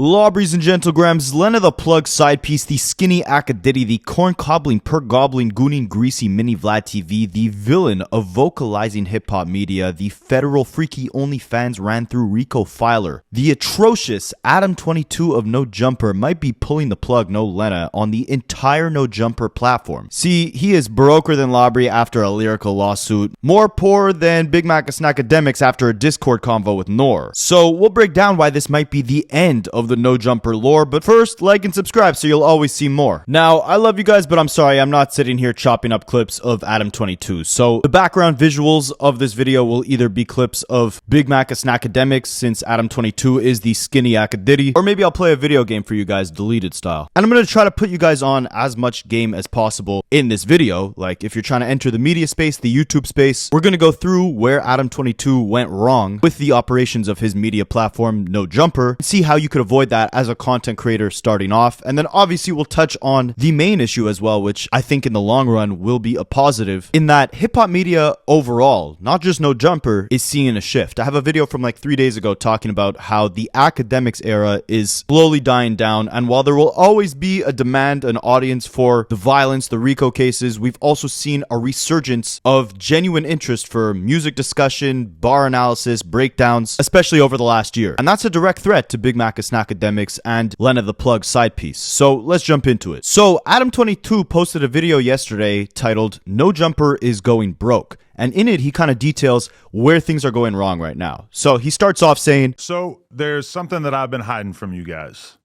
Lawbreeze and Gentlegrams, Lena the Plug side piece, the skinny Akademiks, the corn cobbling, per gobbling, gooning, greasy mini Vlad TV, the villain of vocalizing hip-hop media, the federal freaky OnlyFans ran through Rico Filer, the atrocious Adam22 of No Jumper might be pulling the plug, no Lena, on the entire No Jumper platform. See, he is broker than Lawbreeze after a lyrical lawsuit, more poor than Big Mac and Akademiks after a Discord convo with Nor. So we'll break down why this might be the end of the No Jumper lore, but first, like and subscribe so you'll always see more. Now, I love you guys, but I'm sorry, I'm not sitting here chopping up clips of Adam22. So the background visuals of this video will either be clips of Big Mac and Akademiks, since Adam22 is the skinny Akademiks, or maybe I'll play a video game for you guys, deleted style. And I'm going to try to put you guys on as much game as possible in this video. Like, if you're trying to enter the media space, the YouTube space, we're going to go through where Adam22 went wrong with the operations of his media platform, No Jumper, and see how you could avoid that as a content creator starting off. And then obviously we'll touch on the main issue as well, which I think in the long run will be a positive, in that hip-hop media overall, not just No Jumper, is seeing a shift. I have a video from like 3 days ago talking about how the Akademiks era is slowly dying down, and while there will always be a demand, an audience for the violence, the Rico cases, we've also seen a resurgence of genuine interest for music discussion, bar analysis, breakdowns, especially over the last year. And that's a direct threat to Big Mac and Akademiks and Lena the Plug side piece. So let's jump into it. So Adam22 posted a video yesterday titled No Jumper is Going Broke. And in it, he kind of details where things are going wrong right now. So he starts off saying, so there's something that I've been hiding from you guys.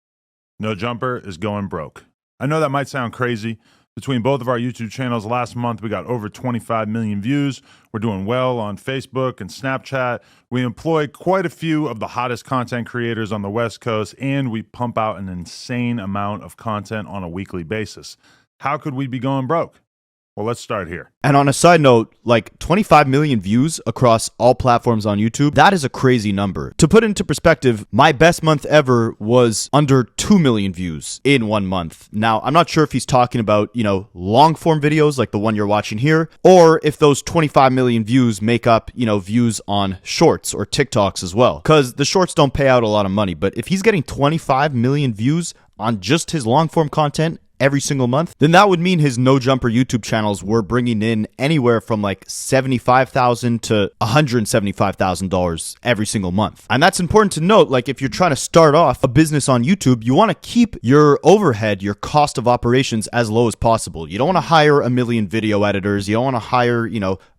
No Jumper is going broke. I know that might sound crazy. Between both of our YouTube channels last month, we got over 25 million views. We're doing well on Facebook and Snapchat. We employ quite a few of the hottest content creators on the West Coast, and we pump out an insane amount of content on a weekly basis. How could we be going broke? Well, let's start here. And on a side note, like 25 million views across all platforms on YouTube, that is a crazy number. To put into perspective, my best month ever was under 2 million views in 1 month. Now, I'm not sure if he's talking about, long form videos like the one you're watching here, or if those 25 million views make up, views on shorts or TikToks as well. Because the shorts don't pay out a lot of money. But if he's getting 25 million views on just his long form content every single month, then that would mean his No Jumper YouTube channels were bringing in anywhere from like $75,000 to $175,000 every single month. And that's important to note. Like, if you're trying to start off a business on YouTube, you want to keep your overhead, your cost of operations as low as possible. You don't want to hire a million video editors. You don't want to hire,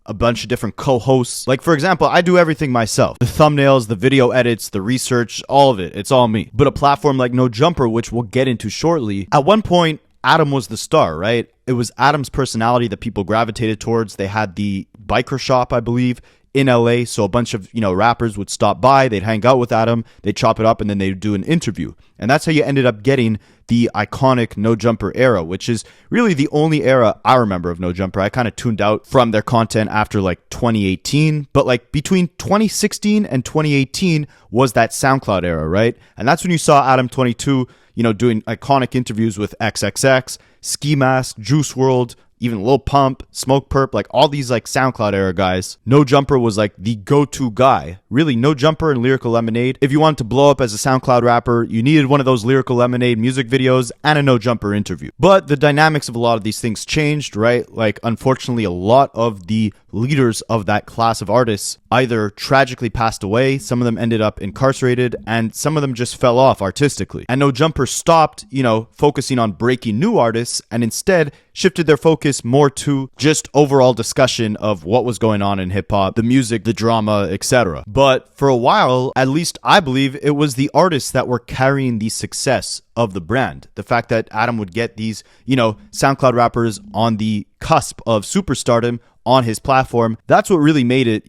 a bunch of different co-hosts. Like, for example, I do everything myself. The thumbnails, the video edits, the research, all of it. It's all me. But a platform like No Jumper, which we'll get into shortly, at one point, Adam was the star, right? It was Adam's personality that people gravitated towards. They had the biker shop, I believe, in LA. So a bunch of, rappers would stop by, they'd hang out with Adam, they'd chop it up, and then they'd do an interview. And that's how you ended up getting the iconic No Jumper era, which is really the only era I remember of No Jumper. I kind of tuned out from their content after like 2018, but like between 2016 and 2018 was that SoundCloud era, right? And that's when you saw Adam22, doing iconic interviews with XXX, Ski Mask, Juice WRLD, even Lil Pump, Smoke Perp, like all these like SoundCloud era guys. No Jumper was like the go-to guy. Really, No Jumper and Lyrical Lemonade. If you wanted to blow up as a SoundCloud rapper, you needed one of those Lyrical Lemonade music videos and a No Jumper interview. But the dynamics of a lot of these things changed, right? Like, unfortunately, a lot of the leaders of that class of artists either tragically passed away, some of them ended up incarcerated, and some of them just fell off artistically. And No Jumper stopped, focusing on breaking new artists, and instead shifted their focus more to just overall discussion of what was going on in hip-hop, the music, the drama, etc. But for a while, at least I believe, it was the artists that were carrying the success of the brand. The fact that Adam would get these, SoundCloud rappers on the cusp of superstardom on his platform, that's what really made it,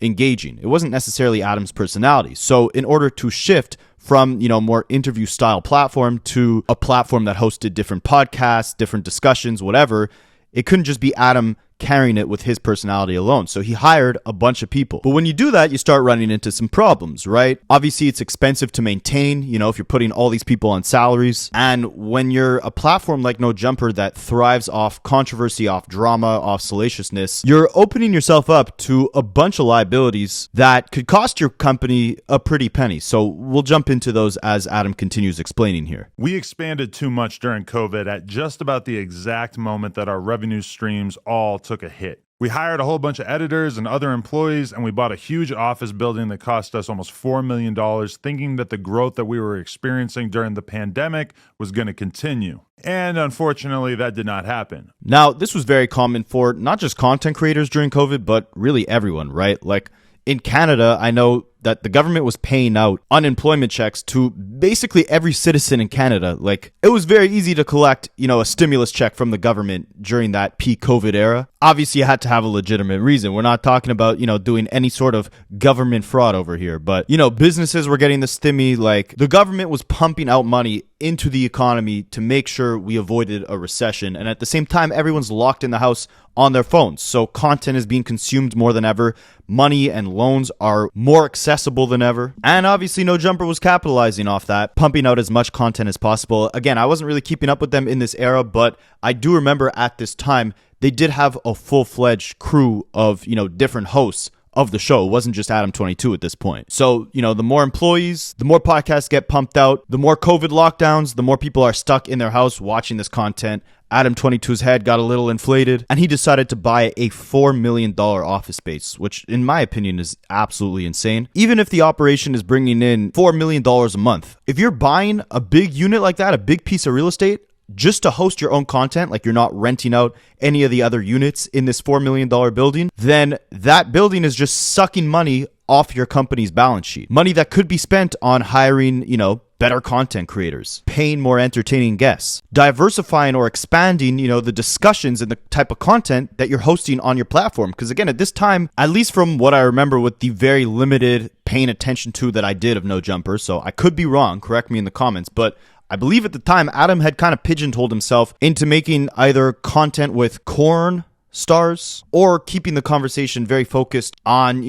engaging. It wasn't necessarily Adam's personality. So in order to shift from, more interview style platform to a platform that hosted different podcasts, different discussions, whatever, it couldn't just be Adam carrying it with his personality alone. So he hired a bunch of people. But when you do that, you start running into some problems, right? Obviously, it's expensive to maintain, if you're putting all these people on salaries. And when you're a platform like No Jumper that thrives off controversy, off drama, off salaciousness, you're opening yourself up to a bunch of liabilities that could cost your company a pretty penny. So we'll jump into those as Adam continues explaining here. We expanded too much during COVID at just about the exact moment that our revenue streams all took a hit. We hired a whole bunch of editors and other employees, and we bought a huge office building that cost us almost $4 million, thinking that the growth that we were experiencing during the pandemic was going to continue. And unfortunately, that did not happen. Now, this was very common for not just content creators during COVID, but really everyone, right? Like in Canada, I know that the government was paying out unemployment checks to basically every citizen in Canada. Like, it was very easy to collect, a stimulus check from the government during that peak COVID era. Obviously, you had to have a legitimate reason. We're not talking about, doing any sort of government fraud over here. But, businesses were getting the stimmy. Like, the government was pumping out money into the economy to make sure we avoided a recession. And at the same time, everyone's locked in the house on their phones. So content is being consumed more than ever. Money and loans are more accessible than ever. And obviously No Jumper was capitalizing off that, pumping out as much content as possible. Again, I wasn't really keeping up with them in this era, but I do remember at this time, they did have a full-fledged crew of, different hosts of the show. It wasn't just Adam 22 at this point. So, the more employees, the more podcasts get pumped out, the more COVID lockdowns, the more people are stuck in their house watching this content. Adam 22's head got a little inflated, and he decided to buy a $4 million office space, which in my opinion is absolutely insane. Even if the operation is bringing in $4 million a month, if you're buying a big unit like that, a big piece of real estate, just to host your own content, like you're not renting out any of the other units in this $4 million building, then that building is just sucking money off your company's balance sheet. Money that could be spent on hiring, better content creators, paying more entertaining guests, diversifying or expanding, the discussions and the type of content that you're hosting on your platform. Because again, at this time, at least from what I remember with the very limited paying attention to that I did of No Jumper, so I could be wrong, correct me in the comments, but I believe at the time, Adam had kind of pigeonholed himself into making either content with corn stars or keeping the conversation very focused on,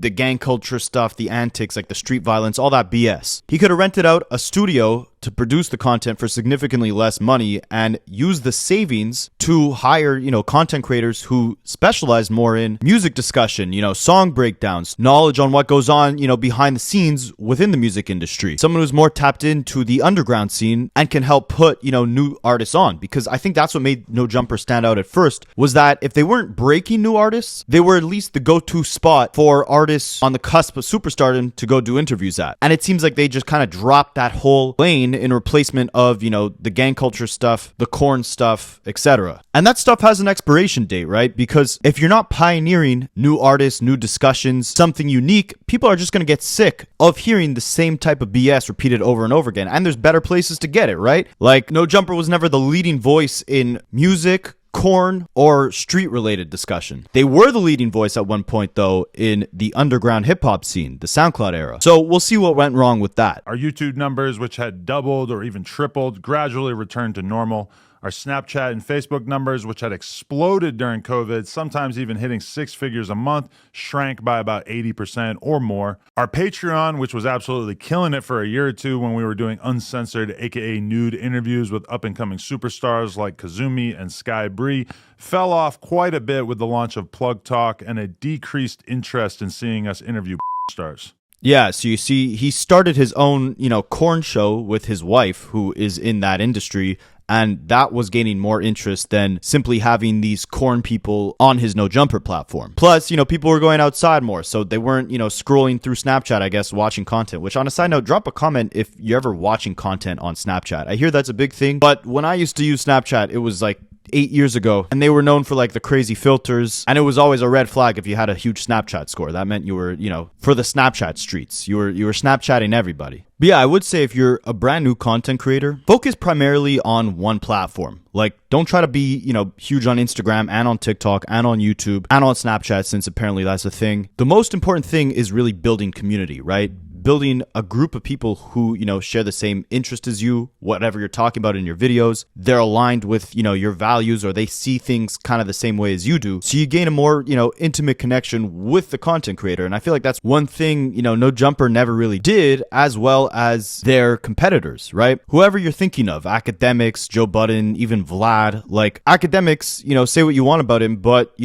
the gang culture stuff, the antics, like the street violence, all that BS. He could have rented out a studio to produce the content for significantly less money and use the savings to hire, content creators who specialize more in music discussion, song breakdowns, knowledge on what goes on, behind the scenes within the music industry. Someone who's more tapped into the underground scene and can help put, new artists on. Because I think that's what made No Jumper stand out at first, was that if they weren't breaking new artists, they were at least the go-to spot for artists on the cusp of superstardom to go do interviews at. And it seems like they just kind of dropped that whole lane in replacement of, the gang culture stuff, the corn stuff, etc. And that stuff has an expiration date, right? Because if you're not pioneering new artists, new discussions, something unique, people are just going to get sick of hearing the same type of BS repeated over and over again. And there's better places to get it, right? Like, No Jumper was never the leading voice in music, corn, or street-related discussion. They were the leading voice at one point, though, in the underground hip-hop scene, the SoundCloud era. So we'll see what went wrong with that. Our YouTube numbers, which had doubled or even tripled, gradually returned to normal. Our Snapchat and Facebook numbers, which had exploded during COVID, sometimes even hitting 6 figures a month, shrank by about 80% or more. Our Patreon, which was absolutely killing it for a year or two when we were doing uncensored, aka nude interviews with up-and-coming superstars like Kazumi and Sky Bree, fell off quite a bit with the launch of Plug Talk and a decreased interest in seeing us interview stars. Yeah, so you see, he started his own, corn show with his wife, who is in that industry, and that was gaining more interest than simply having these corn people on his No Jumper platform. Plus, people were going outside more, so they weren't, scrolling through Snapchat, I guess, watching content. Which, on a side note, drop a comment if you're ever watching content on Snapchat. I hear that's a big thing, but when I used to use Snapchat, it was like 8 years ago, and they were known for like the crazy filters, and it was always a red flag if you had a huge Snapchat score. That meant you were, for the Snapchat streets. You were Snapchatting everybody. But yeah, I would say if you're a brand new content creator, focus primarily on one platform. Like, don't try to be, huge on Instagram and on TikTok and on YouTube and on Snapchat, since apparently that's a thing. The most important thing is really building community, right? building a group of people who, share the same interest as you, whatever you're talking about in your videos. They're aligned with, your values, or they see things kind of the same way as you do. So you gain a more, intimate connection with the content creator. And I feel like that's one thing, No Jumper never really did, as well as their competitors, right? Whoever you're thinking of, Akademiks, Joe Budden, even Vlad, like Akademiks, say what you want about him, but,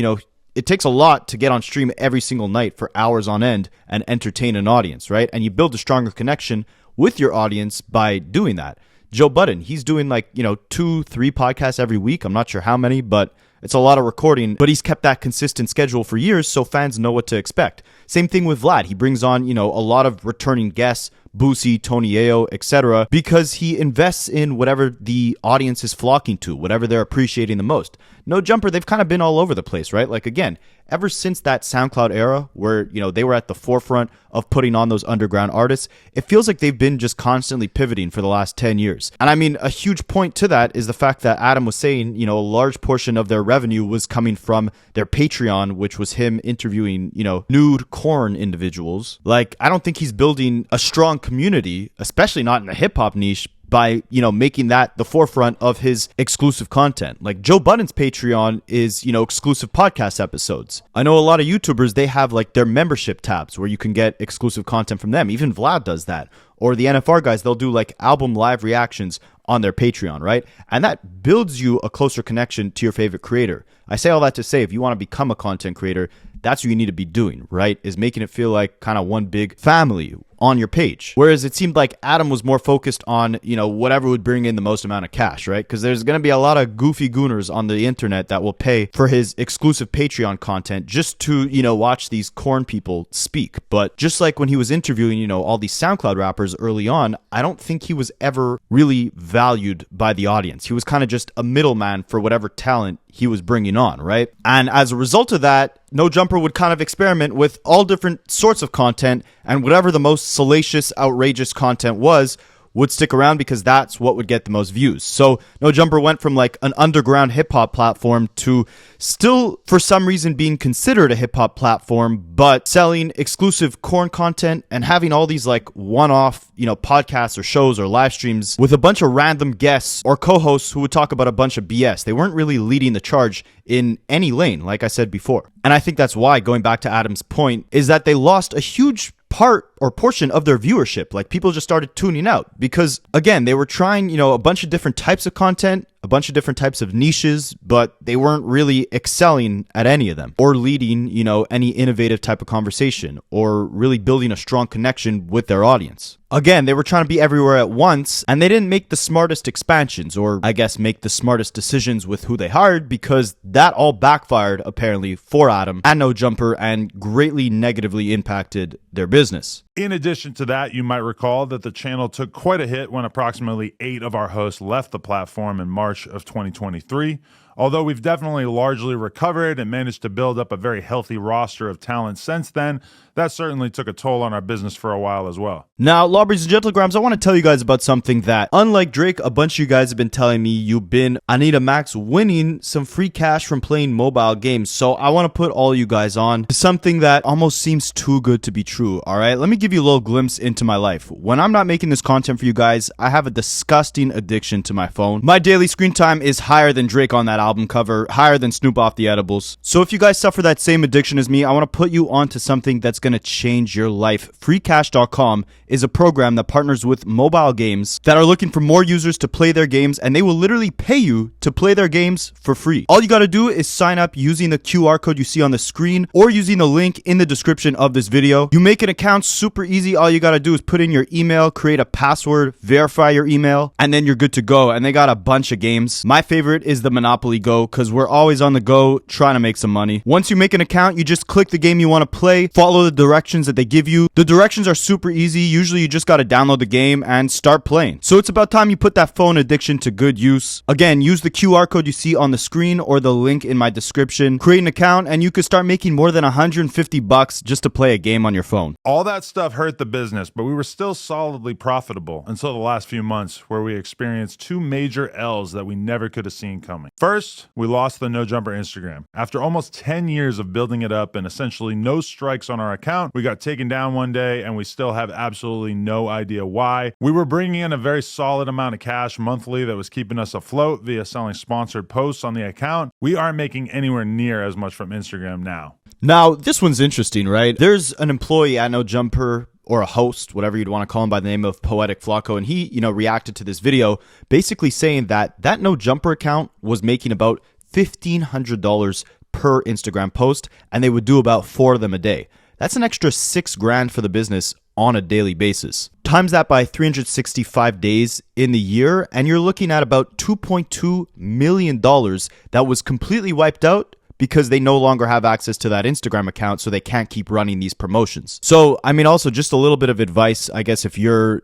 it takes a lot to get on stream every single night for hours on end and entertain an audience, right? And you build a stronger connection with your audience by doing that. Joe Budden, he's doing 2-3 podcasts every week. I'm not sure how many, but it's a lot of recording, but he's kept that consistent schedule for years, so fans know what to expect. Same thing with Vlad. He brings on, a lot of returning guests, Boosie, Tony Ayo, etc., because he invests in whatever the audience is flocking to, whatever they're appreciating the most. No Jumper, they've kind of been all over the place, right? Like, again, ever since that SoundCloud era where, they were at the forefront of putting on those underground artists, it feels like they've been just constantly pivoting for the last 10 years. And I mean, a huge point to that is the fact that Adam was saying, a large portion of their revenue was coming from their Patreon, which was him interviewing, nude corn individuals. Like, I don't think he's building a strong community, especially not in the hip hop niche, by, making that the forefront of his exclusive content. Like Joe Budden's Patreon is, exclusive podcast episodes. I know a lot of YouTubers, they have their membership tabs where you can get exclusive content from them. Even Vlad does that. Or the NFR guys, they'll do album live reactions on their Patreon, right? And that builds you a closer connection to your favorite creator. I say all that to say, if you want to become a content creator, that's what you need to be doing, right? Is making it feel like kind of one big family on your page. Whereas it seemed like Adam was more focused on, whatever would bring in the most amount of cash, right? Because there's going to be a lot of goofy gooners on the internet that will pay for his exclusive Patreon content just to, watch these corn people speak. But just like when he was interviewing, all these SoundCloud rappers early on, I don't think he was ever really valued by the audience. He was kind of just a middleman for whatever talent he was bringing on, right? And as a result of that, No Jumper would kind of experiment with all different sorts of content, and whatever the most salacious, outrageous content was would stick around because that's what would get the most views. So No Jumper went from an underground hip-hop platform to still, for some reason, being considered a hip-hop platform, but selling exclusive corn content and having all these one-off, podcasts or shows or live streams with a bunch of random guests or co-hosts who would talk about a bunch of BS. They weren't really leading the charge in any lane, like I said before. And I think that's why, going back to Adam's point, is that they lost a huge part or portion of their viewership. People just started tuning out because, again, they were trying, a bunch of different types of content, a bunch of different types of niches, but they weren't really excelling at any of them or leading, any innovative type of conversation or really building a strong connection with their audience. Again, they were trying to be everywhere at once, and they didn't make the smartest expansions, or I guess make the smartest decisions with who they hired, because that all backfired, apparently, for Adam and No Jumper and greatly negatively impacted their business. In addition to that, you might recall that the channel took quite a hit when approximately 8 of our hosts left the platform in March of 2023. Although we've definitely largely recovered and managed to build up a very healthy roster of talent since then, that certainly took a toll on our business for a while as well. Now, Lawbreeds and Gentlegrams, I want to tell you guys about something that, unlike Drake, a bunch of you guys have been telling me you've been Anita Max winning some free cash from playing mobile games. So I want to put all you guys on to something that almost seems too good to be true, all right? Let me give you a little glimpse into my life. When I'm not making this content for you guys, I have a disgusting addiction to my phone. My daily screen time is higher than Drake on that album cover, higher than Snoop off the edibles. So if you guys suffer that same addiction as me, I want to put you onto something that's going to change your life. FreeCash.com is a program that partners with mobile games that are looking for more users to play their games, and they will literally pay you to play their games for free. All you got to do is sign up using the QR code you see on the screen or using the link in the description of this video. You make an account super easy. All you got to do is put in your email, create a password, verify your email, and then you're good to go. And they got a bunch of games. My favorite is the Monopoly Go, because we're always on the go trying to make some money. Once you make an account, you just click the game you want to play, follow the directions that they give you. The directions are super easy. Usually you just got to download the game and start playing. So it's about time you put that phone addiction to good use. Again, use the QR code you see on the screen or the link in my description. Create an account and you could start making more than $150 just to play a game on your phone. All that stuff hurt the business, but we were still solidly profitable until the last few months, where we experienced 2 major L's that we never could have seen coming. First, First, we lost the No Jumper Instagram. After almost 10 years of building it up and essentially no strikes on our account, we got taken down one day and we still have absolutely no idea why. We were bringing in a very solid amount of cash monthly that was keeping us afloat via selling sponsored posts on the account. We aren't making anywhere near as much from Instagram now. Now, this one's interesting, right? There's an employee at No Jumper, or a host, whatever you'd want to call him, by the name of Poetikk Flakko, and he, reacted to this video basically saying that No Jumper account was making about $1,500 per Instagram post, and they would do about 4 of them a day. That's an extra $6,000 for the business on a daily basis. Times that by 365 days in the year, and you're looking at about $2.2 million that was completely wiped out because they no longer have access to that Instagram account, so they can't keep running these promotions. So, also just a little bit of advice, I guess, if you're,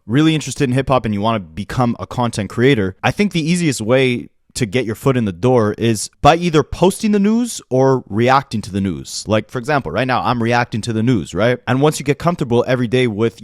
really interested in hip-hop and you want to become a content creator, I think the easiest way to get your foot in the door is by either posting the news or reacting to the news. Like, for example, right now, I'm reacting to the news, right? And once you get comfortable every day with,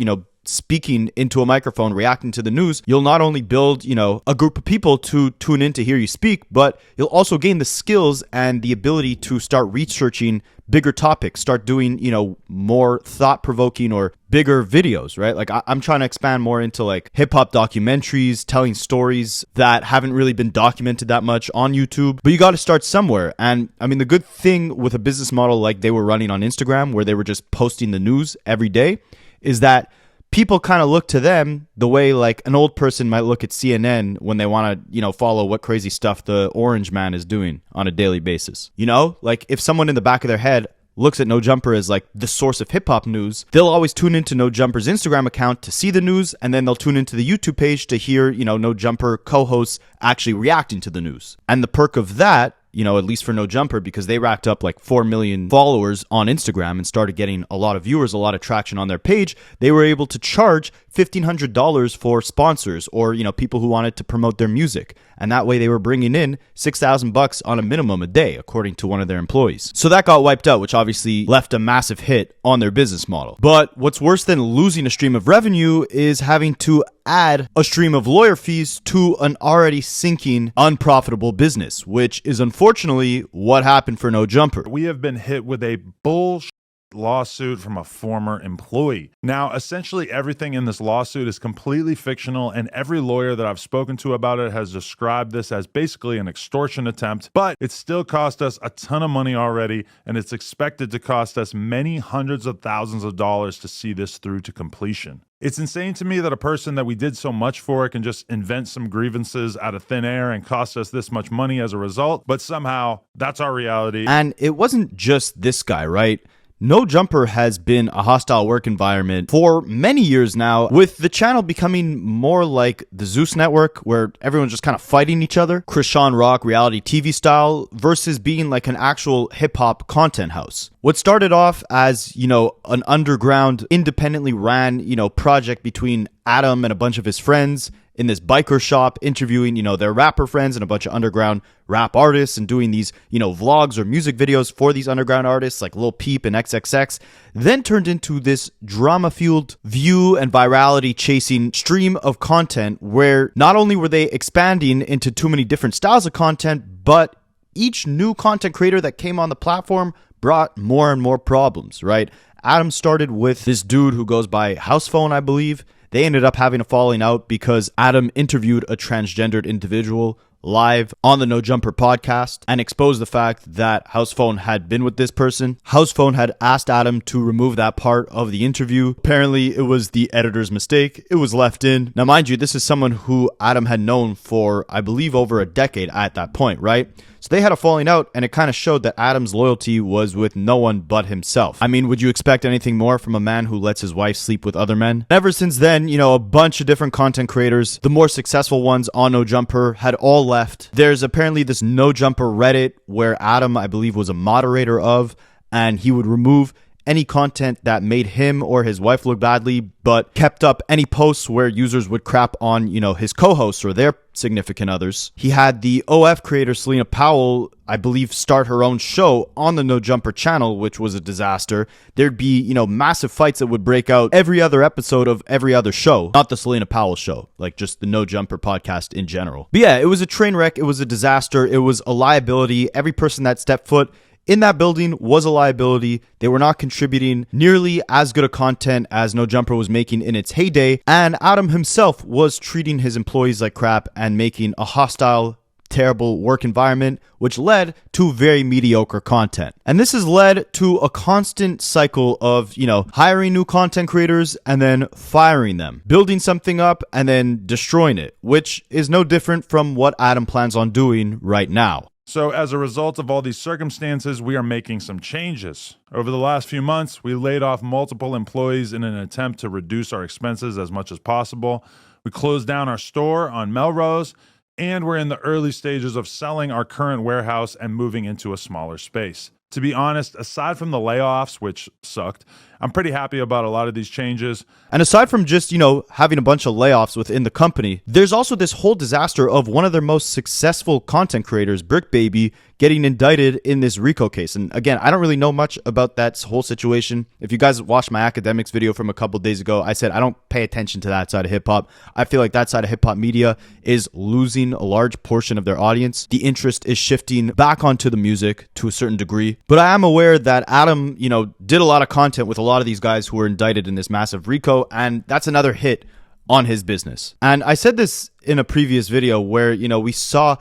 speaking into a microphone, reacting to the news, you'll not only build, a group of people to tune in to hear you speak, but you'll also gain the skills and the ability to start researching bigger topics, start doing, more thought-provoking or bigger videos, right? Like I'm trying to expand more into like hip-hop documentaries, telling stories that haven't really been documented that much on YouTube, but you got to start somewhere. And the good thing with a business model like they were running on Instagram, where they were just posting the news every day, is that people kind of look to them the way like an old person might look at CNN when they want to, follow what crazy stuff the orange man is doing on a daily basis. Like if someone in the back of their head looks at No Jumper as like the source of hip hop news, they'll always tune into No Jumper's Instagram account to see the news, and then they'll tune into the YouTube page to hear, No Jumper co-hosts actually reacting to the news. And the perk of that, at least for No Jumper, because they racked up like 4 million followers on Instagram and started getting a lot of viewers, a lot of traction on their page, they were able to charge $1,500 for sponsors or, people who wanted to promote their music. And that way they were bringing in $6,000 on a minimum a day, according to one of their employees. So that got wiped out, which obviously left a massive hit on their business model. But what's worse than losing a stream of revenue is having to add a stream of lawyer fees to an already sinking, unprofitable business, which is unfortunately what happened for No Jumper. We have been hit with a bullshit lawsuit from a former employee. Now, essentially everything in this lawsuit is completely fictional, and every lawyer that I've spoken to about it has described this as basically an extortion attempt, but it still cost us a ton of money already, and it's expected to cost us many hundreds of thousands of dollars to see this through to completion. It's insane to me that a person that we did so much for can just invent some grievances out of thin air and cost us this much money as a result, but somehow that's our reality. And it wasn't just this guy, right? No Jumper has been a hostile work environment for many years now, with the channel becoming more like the Zeus Network, where everyone's just kind of fighting each other, Krishan Rock reality TV style, versus being like an actual hip-hop content house. What started off as, an underground, independently ran, project between Adam and a bunch of his friends in this biker shop, interviewing, their rapper friends and a bunch of underground rap artists, and doing these, vlogs or music videos for these underground artists like Lil Peep and XXX, then turned into this drama-fueled view and virality chasing stream of content where not only were they expanding into too many different styles of content, but each new content creator that came on the platform brought more and more problems, right? Adam started with this dude who goes by House Phone, I believe. They ended up having a falling out because Adam interviewed a transgendered individual live on the No Jumper podcast and exposed the fact that House Phone had been with this person. House Phone had asked Adam to remove that part of the interview. Apparently, it was the editor's mistake. It was left in. Now, mind you, this is someone who Adam had known for, I believe, over a decade at that point, right? So they had a falling out, and it kind of showed that Adam's loyalty was with no one but himself. Would you expect anything more from a man who lets his wife sleep with other men? Ever since then, a bunch of different content creators, the more successful ones on No Jumper, had all left. There's apparently this No Jumper Reddit where Adam, I believe, was a moderator of, and he would remove any content that made him or his wife look badly, but kept up any posts where users would crap on, his co-hosts or their significant others. He had the OF creator Selena Powell, I believe, start her own show on the No Jumper channel, which was a disaster. There'd be, massive fights that would break out every other episode of every other show. Not the Selena Powell show, like just the No Jumper podcast in general. But yeah, it was a train wreck. It was a disaster. It was a liability. Every person that stepped foot in that building was a liability. They were not contributing nearly as good a content as No Jumper was making in its heyday. And Adam himself was treating his employees like crap and making a hostile, terrible work environment, which led to very mediocre content. And this has led to a constant cycle of, hiring new content creators and then firing them, building something up and then destroying it, which is no different from what Adam plans on doing right now. So as a result of all these circumstances, we are making some changes. Over the last few months, we laid off multiple employees in an attempt to reduce our expenses as much as possible. We closed down our store on Melrose, and we're in the early stages of selling our current warehouse and moving into a smaller space. To be honest, aside from the layoffs, which sucked, I'm pretty happy about a lot of these changes. And aside from just, having a bunch of layoffs within the company, there's also this whole disaster of one of their most successful content creators, Brick Baby, getting indicted in this RICO case. And again, I don't really know much about that whole situation. If you guys watched my Akademiks video from a couple days ago, I said I don't pay attention to that side of hip-hop. I feel like that side of hip-hop media is losing a large portion of their audience. The interest is shifting back onto the music to a certain degree. But I am aware that Adam, did a lot of content with a lot of these guys who were indicted in this massive RICO, and that's another hit on his business. And I said this in a previous video where, we saw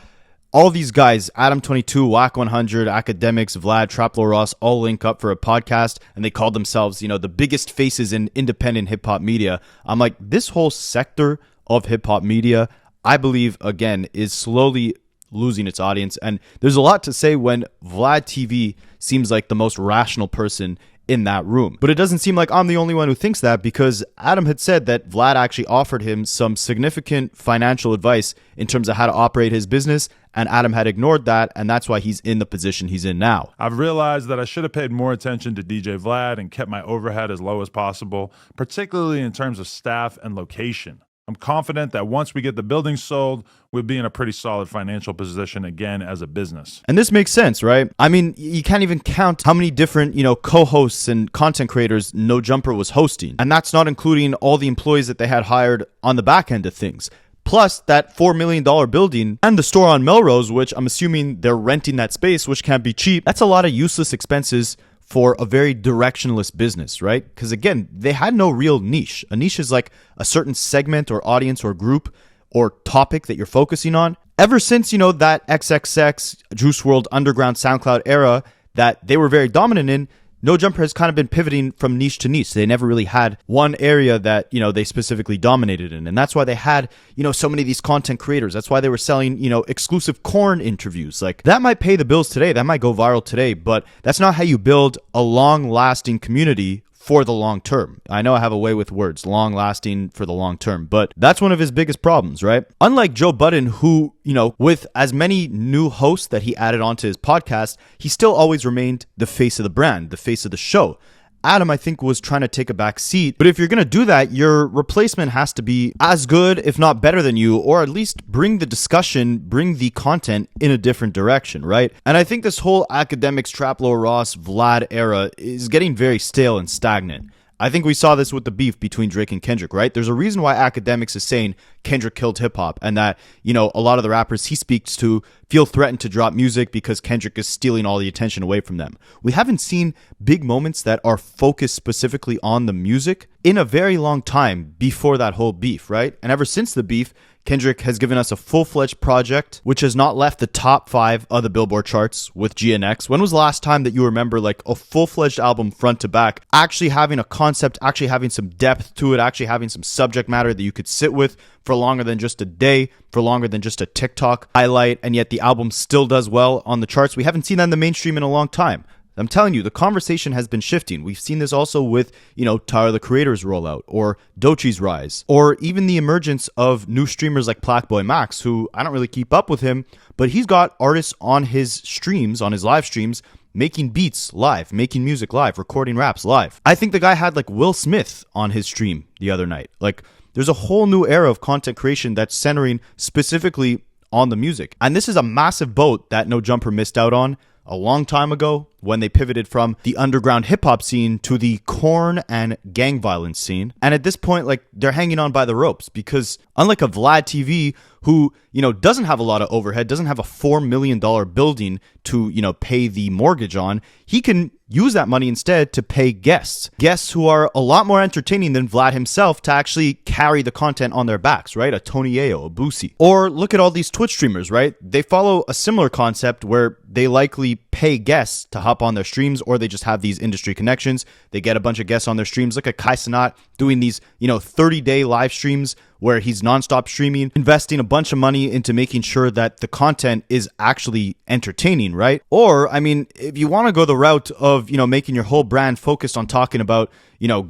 all these guys, Adam22, Whack 100, Akademiks, Vlad, Traplo Ross, all link up for a podcast, and they called themselves, the biggest faces in independent hip-hop media. I'm like, this whole sector of hip-hop media, I believe, again, is slowly losing its audience. And there's a lot to say when Vlad TV seems like the most rational person in that room. But it doesn't seem like I'm the only one who thinks that, because Adam had said that Vlad actually offered him some significant financial advice in terms of how to operate his business, and Adam had ignored that, and that's why he's in the position he's in now. I've realized that I should have paid more attention to DJ Vlad and kept my overhead as low as possible, particularly in terms of staff and location. I'm confident that once we get the building sold, we'll be in a pretty solid financial position again as a business. And this makes sense, right? I mean, you can't even count how many different, co-hosts and content creators No Jumper was hosting. And that's not including all the employees that they had hired on the back end of things. Plus that $4 million building and the store on Melrose, which I'm assuming they're renting that space, which can't be cheap. That's a lot of useless expenses for a very directionless business, right? Because again, they had no real niche. A niche is like a certain segment or audience or group or topic that you're focusing on. Ever since, that XXX, Juice WRLD, Underground, SoundCloud era that they were very dominant in, No Jumper has kind of been pivoting from niche to niche. They never really had one area that, they specifically dominated in. And that's why they had, so many of these content creators. That's why they were selling, exclusive corn interviews. Like, that might pay the bills today. That might go viral today. But that's not how you build a long-lasting community for the long term. I know I have a way with words, long lasting for the long term, but that's one of his biggest problems, right? Unlike Joe Budden, who, with as many new hosts that he added onto his podcast, he still always remained the face of the brand, the face of the show. Adam, I think, was trying to take a back seat. But if you're going to do that, your replacement has to be as good, if not better than you, or at least bring the discussion, bring the content in a different direction, right? And I think this whole Akademiks, Traplo Ross, Vlad era is getting very stale and stagnant. I think we saw this with the beef between Drake and Kendrick, right? There's a reason why Akademiks is saying Kendrick killed hip-hop, and that, a lot of the rappers he speaks to feel threatened to drop music because Kendrick is stealing all the attention away from them. We haven't seen big moments that are focused specifically on the music in a very long time before that whole beef, right? And ever since the beef, Kendrick has given us a full-fledged project, which has not left the top 5 of the Billboard charts with GNX. When was the last time that you remember like a full-fledged album front to back, actually having a concept, actually having some depth to it, actually having some subject matter that you could sit with for longer than just a day, for longer than just a TikTok highlight, and yet the album still does well on the charts? We haven't seen that in the mainstream in a long time. I'm telling you, the conversation has been shifting. We've seen this also with, Tyler, the Creator's rollout, or Dochi's rise, or even the emergence of new streamers like Playboi Max, who I don't really keep up with him, but he's got artists on his streams, on his live streams, making beats live, making music live, recording raps live. I think the guy had like Will Smith on his stream the other night. Like, there's a whole new era of content creation that's centering specifically on the music. And this is a massive boat that No Jumper missed out on a long time ago when they pivoted from the underground hip-hop scene to the corn and gang violence scene. And at this point, like, they're hanging on by the ropes because unlike a Vlad TV who, doesn't have a lot of overhead, doesn't have a $4 million building to, pay the mortgage on, he can use that money instead to pay guests who are a lot more entertaining than Vlad himself to actually carry the content on their backs, right? A Tony Ayo, a Boosie. Or look at all these Twitch streamers, right? They follow a similar concept where they likely pay guests to hop on their streams, or they just have these industry connections. They get a bunch of guests on their streams. Look at Kai Cenat doing these, 30-day live streams where he's nonstop streaming, investing a bunch of money into making sure that the content is actually entertaining, right? Or, if you want to go the route of, making your whole brand focused on talking about,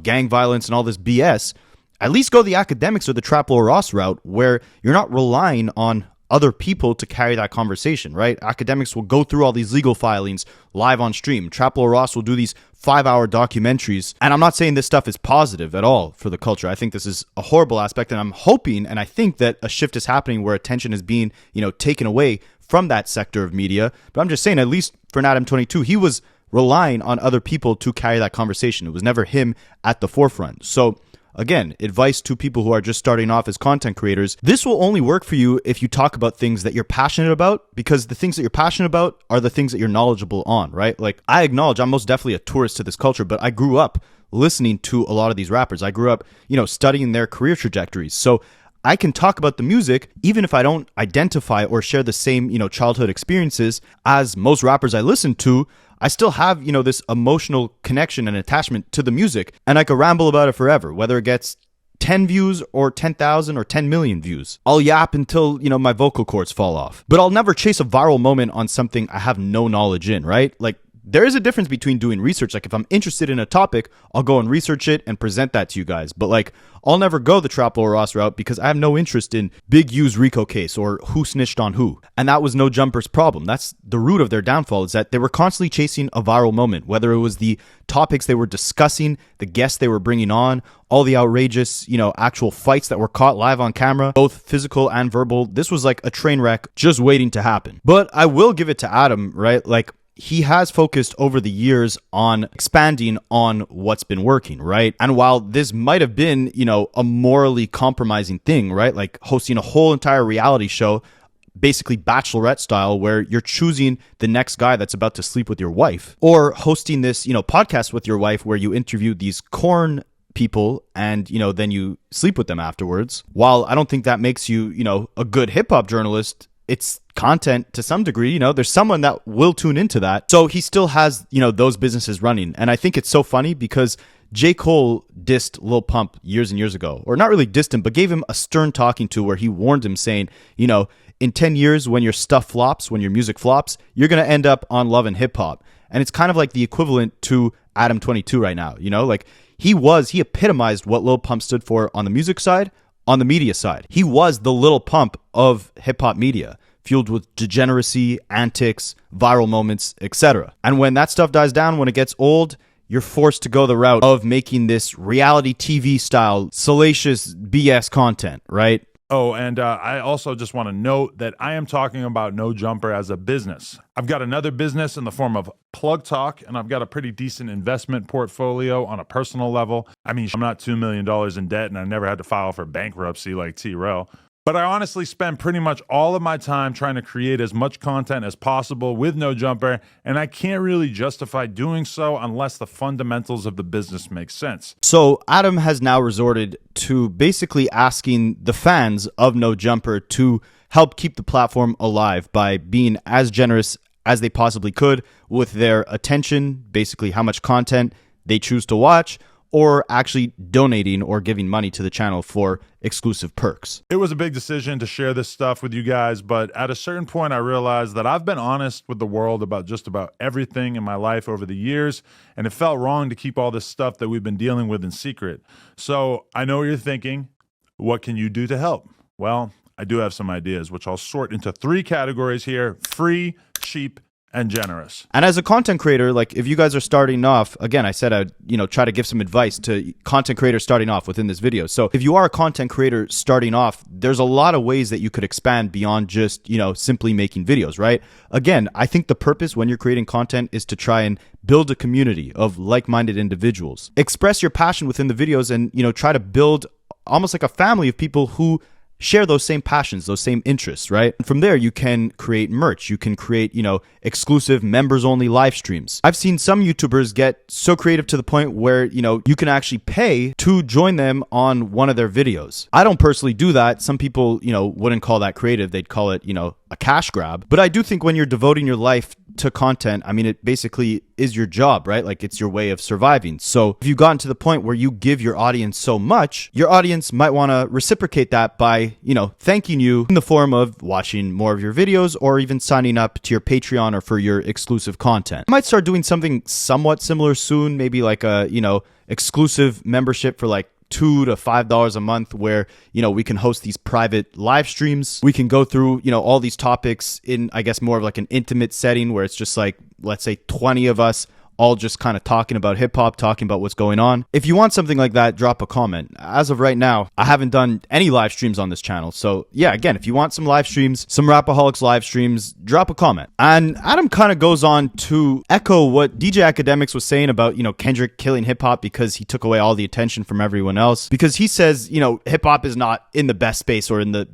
gang violence and all this BS, at least go the Akademiks or the Trap Lord Ross route where you're not relying on other people to carry that conversation, right? Akademiks will go through all these legal filings live on stream. Trap Lord Ross will do these 5-hour documentaries. And I'm not saying this stuff is positive at all for the culture. I think this is a horrible aspect, and I'm hoping and I think that a shift is happening where attention is being, taken away from that sector of media. But I'm just saying, at least for Adam 22, he was relying on other people to carry that conversation. It was never him at the forefront. So again, advice to people who are just starting off as content creators. This will only work for you if you talk about things that you're passionate about, because the things that you're passionate about are the things that you're knowledgeable on, right? Like, I acknowledge I'm most definitely a tourist to this culture, but I grew up listening to a lot of these rappers. I grew up, studying their career trajectories. So I can talk about the music even if I don't identify or share the same, childhood experiences as most rappers I listen to. I still have, this emotional connection and attachment to the music, and I could ramble about it forever, whether it gets 10 views or 10,000 or 10 million views. I'll yap until, my vocal cords fall off. But I'll never chase a viral moment on something I have no knowledge in, right? Like, there is a difference between doing research. Like, if I'm interested in a topic, I'll go and research it and present that to you guys. But like, I'll never go the Trap Lord Ross route because I have no interest in Big U's Rico case or who snitched on who. And that was No Jumper's problem. That's the root of their downfall, is that they were constantly chasing a viral moment, whether it was the topics they were discussing, the guests they were bringing on, all the outrageous, actual fights that were caught live on camera, both physical and verbal. This was like a train wreck just waiting to happen. But I will give it to Adam, right? Like, he has focused over the years on expanding on what's been working, right? And while this might have been, a morally compromising thing, right? Like hosting a whole entire reality show, basically Bachelorette style, where you're choosing the next guy that's about to sleep with your wife, or hosting this, podcast with your wife where you interview these corn people and, then you sleep with them afterwards. While I don't think that makes you, a good hip hop journalist, it's content to some degree. There's someone that will tune into that. So he still has, those businesses running. And I think it's so funny because J. Cole dissed Lil Pump years and years ago, or not really dissed him, but gave him a stern talking to where he warned him saying, in 10 years, when your stuff flops, when your music flops, you're going to end up on Love and Hip Hop. And it's kind of like the equivalent to Adam 22 right now. Like he epitomized what Lil Pump stood for on the music side, on the media side. He was the Lil Pump of hip hop media, fueled with degeneracy, antics, viral moments, etc. And when that stuff dies down, when it gets old, you're forced to go the route of making this reality TV style salacious BS content, right? Oh, and I also just want to note that I am talking about No Jumper as a business. I've got another business in the form of Plug Talk, and I've got a pretty decent investment portfolio on a personal level. I'm not $2 million in debt, and I never had to file for bankruptcy like T-Rel. But I honestly spend pretty much all of my time trying to create as much content as possible with No Jumper, and I can't really justify doing so unless the fundamentals of the business make sense. So Adam has now resorted to basically asking the fans of No Jumper to help keep the platform alive by being as generous as they possibly could with their attention, basically how much content they choose to watch, or actually donating or giving money to the channel for exclusive perks. It was a big decision to share this stuff with you guys, but at a certain point I realized that I've been honest with the world about just about everything in my life over the years, and it felt wrong to keep all this stuff that we've been dealing with in secret. So I know what you're thinking. What can you do to help? Well, I do have some ideas, which I'll sort into 3 categories here: free, cheap, and generous. And as a content creator, like if you guys are starting off, again, I said I'd, try to give some advice to content creators starting off within this video. So if you are a content creator starting off, there's a lot of ways that you could expand beyond just, simply making videos, right? Again, I think the purpose when you're creating content is to try and build a community of like-minded individuals. Express your passion within the videos and, try to build almost like a family of people who share those same passions, those same interests, right? And from there, you can create merch. You can create, exclusive members-only live streams. I've seen some YouTubers get so creative to the point where, you can actually pay to join them on one of their videos. I don't personally do that. Some people, wouldn't call that creative. They'd call it, a cash grab. But I do think when you're devoting your life to content, I mean, it basically is your job, right? Like it's your way of surviving. So if you've gotten to the point where you give your audience so much, your audience might want to reciprocate that by, thanking you in the form of watching more of your videos or even signing up to your Patreon or for your exclusive content. I might start doing something somewhat similar soon, maybe like a, exclusive membership for like $2 to $5 a month where, we can host these private live streams. We can go through, all these topics in, I guess, more of like an intimate setting where it's just like, let's say 20 of us all just kind of talking about hip hop, talking about what's going on. If you want something like that, drop a comment. As of right now, I haven't done any live streams on this channel. So yeah, again, if you want some live streams, some Rapaholics live streams, drop a comment. And Adam kind of goes on to echo what DJ Akademiks was saying about, Kendrick killing hip hop because he took away all the attention from everyone else. Because he says, hip hop is not in the best space or in the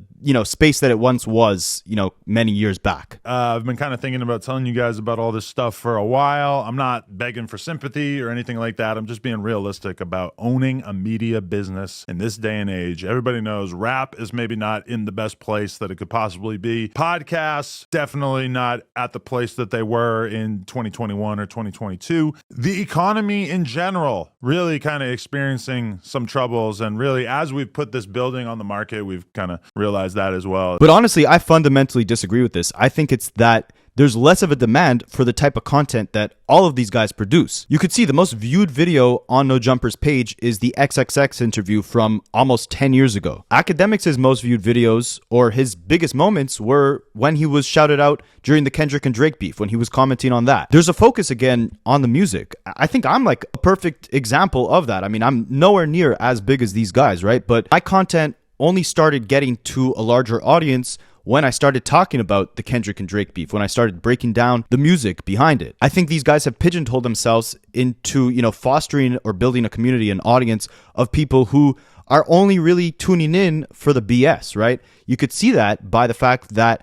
space that it once was, many years back. I've been kind of thinking about telling you guys about all this stuff for a while. I'm not begging for sympathy or anything like that. I'm just being realistic about owning a media business in this day and age. Everybody knows rap is maybe not in the best place that it could possibly be. Podcasts, definitely not at the place that they were in 2021 or 2022. The economy in general, really kind of experiencing some troubles. And really, as we've put this building on the market, we've kind of realized that as well. But honestly, I fundamentally disagree with this. I think it's that there's less of a demand for the type of content that all of these guys produce. You could see the most viewed video on No Jumper's page is the XXX interview from almost 10 years ago. Akademiks' most viewed videos, or his biggest moments, were when he was shouted out during the Kendrick and Drake beef, when he was commenting on that. There's a focus again on the music. I think I'm like a perfect example of that. I mean, I'm nowhere near as big as these guys, right? But my content only started getting to a larger audience when I started talking about the Kendrick and Drake beef, when I started breaking down the music behind it. I think these guys have pigeonholed themselves into, fostering or building a community, an audience of people who are only really tuning in for the BS, right? You could see that by the fact that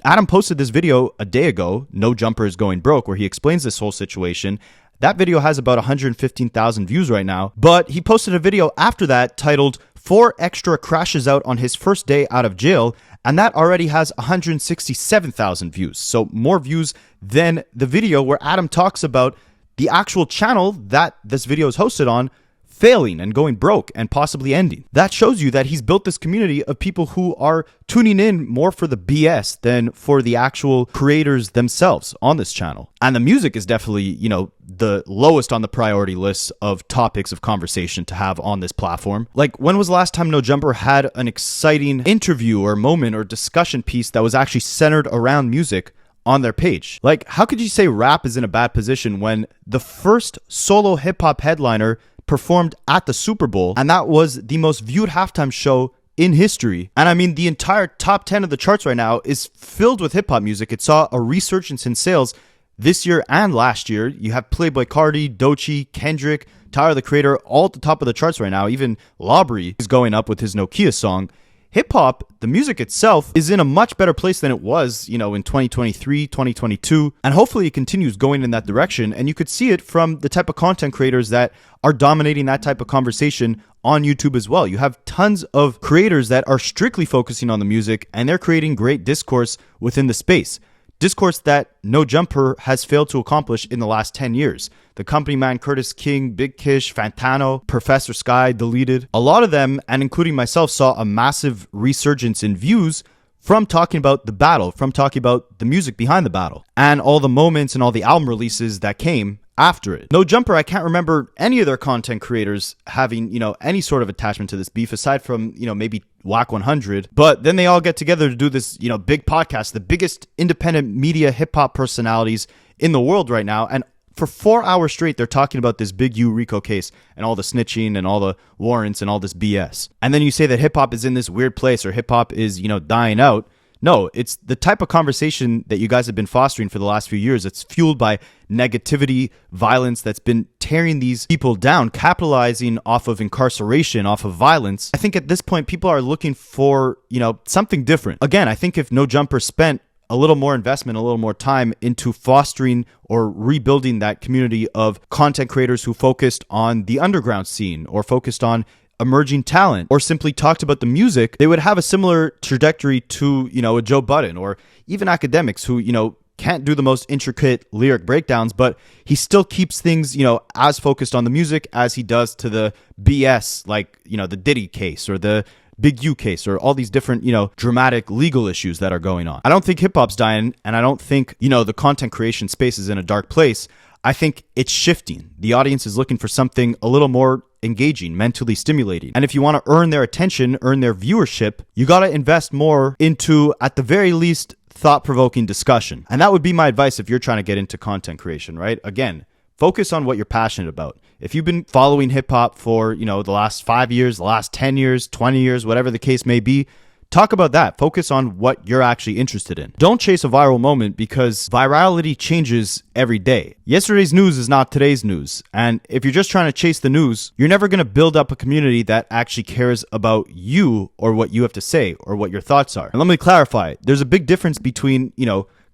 Adam posted this video a day ago, No Jumper is Going Broke, where he explains this whole situation. That video has about 115,000 views right now, but he posted a video after that titled 4 Extra Crashes Out on His First Day Out of Jail, and that already has 167,000 views. So more views than the video where Adam talks about the actual channel that this video is hosted on failing and going broke and possibly ending. That shows you that he's built this community of people who are tuning in more for the BS than for the actual creators themselves on this channel. And the music is definitely, the lowest on the priority list of topics of conversation to have on this platform. Like, when was the last time No Jumper had an exciting interview or moment or discussion piece that was actually centered around music on their page? Like, how could you say rap is in a bad position when the first solo hip-hop headliner performed at the Super Bowl, and that was the most viewed halftime show in history? And I mean, the entire top 10 of the charts right now is filled with hip-hop music. It saw a resurgence in sales this year and last year. You have Playboi Carti, Doechii, Kendrick, Tyler the Creator, all at the top of the charts right now. Even Labri is going up with his Nokia song. Hip-hop, the music itself, is in a much better place than it was, in 2023, 2022, and hopefully it continues going in that direction. And you could see it from the type of content creators that are dominating that type of conversation on YouTube as well. You have tons of creators that are strictly focusing on the music, and they're creating great discourse within the space. Discourse that No Jumper has failed to accomplish in the last 10 years. The Company Man, Curtis King, Big Kish, Fantano, Professor Sky, Deleted. A lot of them, and including myself, saw a massive resurgence in views from talking about the battle, from talking about the music behind the battle, and all the moments and all the album releases that came after it. No Jumper, I can't remember any of their content creators having, any sort of attachment to this beef, aside from, maybe Whack 100. But then they all get together to do this, big podcast, the biggest independent media hip hop personalities in the world right now. And for 4 hours straight, they're talking about this big U RICO case and all the snitching and all the warrants and all this BS. And then you say that hip hop is in this weird place or hip hop is, dying out. No, it's the type of conversation that you guys have been fostering for the last few years. It's fueled by negativity, violence that's been tearing these people down, capitalizing off of incarceration, off of violence. I think at this point, people are looking for, something different. Again, I think if No Jumper spent a little more investment, a little more time into fostering or rebuilding that community of content creators who focused on the underground scene or focused on emerging talent or simply talked about the music, they would have a similar trajectory to, a Joe Budden or even Akademiks who, can't do the most intricate lyric breakdowns, but he still keeps things, as focused on the music as he does to the BS, like, the Diddy case or the Big U case or all these different, dramatic legal issues that are going on. I don't think hip hop's dying, and I don't think, the content creation space is in a dark place. I think it's shifting. The audience is looking for something a little more engaging, mentally stimulating. And if you want to earn their attention, earn their viewership, you got to invest more into, at the very least, thought-provoking discussion. And that would be my advice if you're trying to get into content creation, right? Again, focus on what you're passionate about. If you've been following hip-hop for, the last 5 years, the last 10 years, 20 years, whatever the case may be, talk about that. Focus on what you're actually interested in. Don't chase a viral moment because virality changes every day. Yesterday's news is not today's news. And if you're just trying to chase the news, you're never going to build up a community that actually cares about you or what you have to say or what your thoughts are. And let me clarify. There's a big difference between,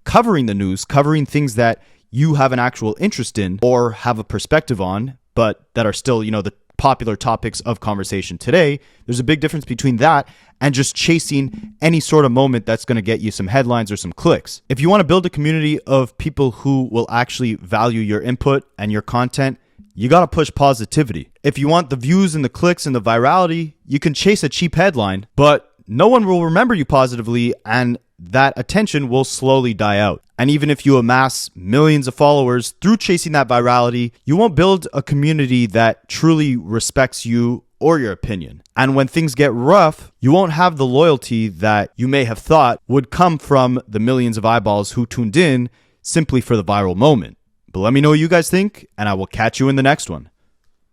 covering the news, covering things that you have an actual interest in or have a perspective on, but that are still, the popular topics of conversation today. There's a big difference between that and just chasing any sort of moment that's going to get you some headlines or some clicks. If you want to build a community of people who will actually value your input and your content, you got to push positivity. If you want the views and the clicks and the virality, you can chase a cheap headline, but no one will remember you positively and that attention will slowly die out. And even if you amass millions of followers through chasing that virality, you won't build a community that truly respects you or your opinion. And when things get rough, you won't have the loyalty that you may have thought would come from the millions of eyeballs who tuned in simply for the viral moment. But let me know what you guys think, and I will catch you in the next one.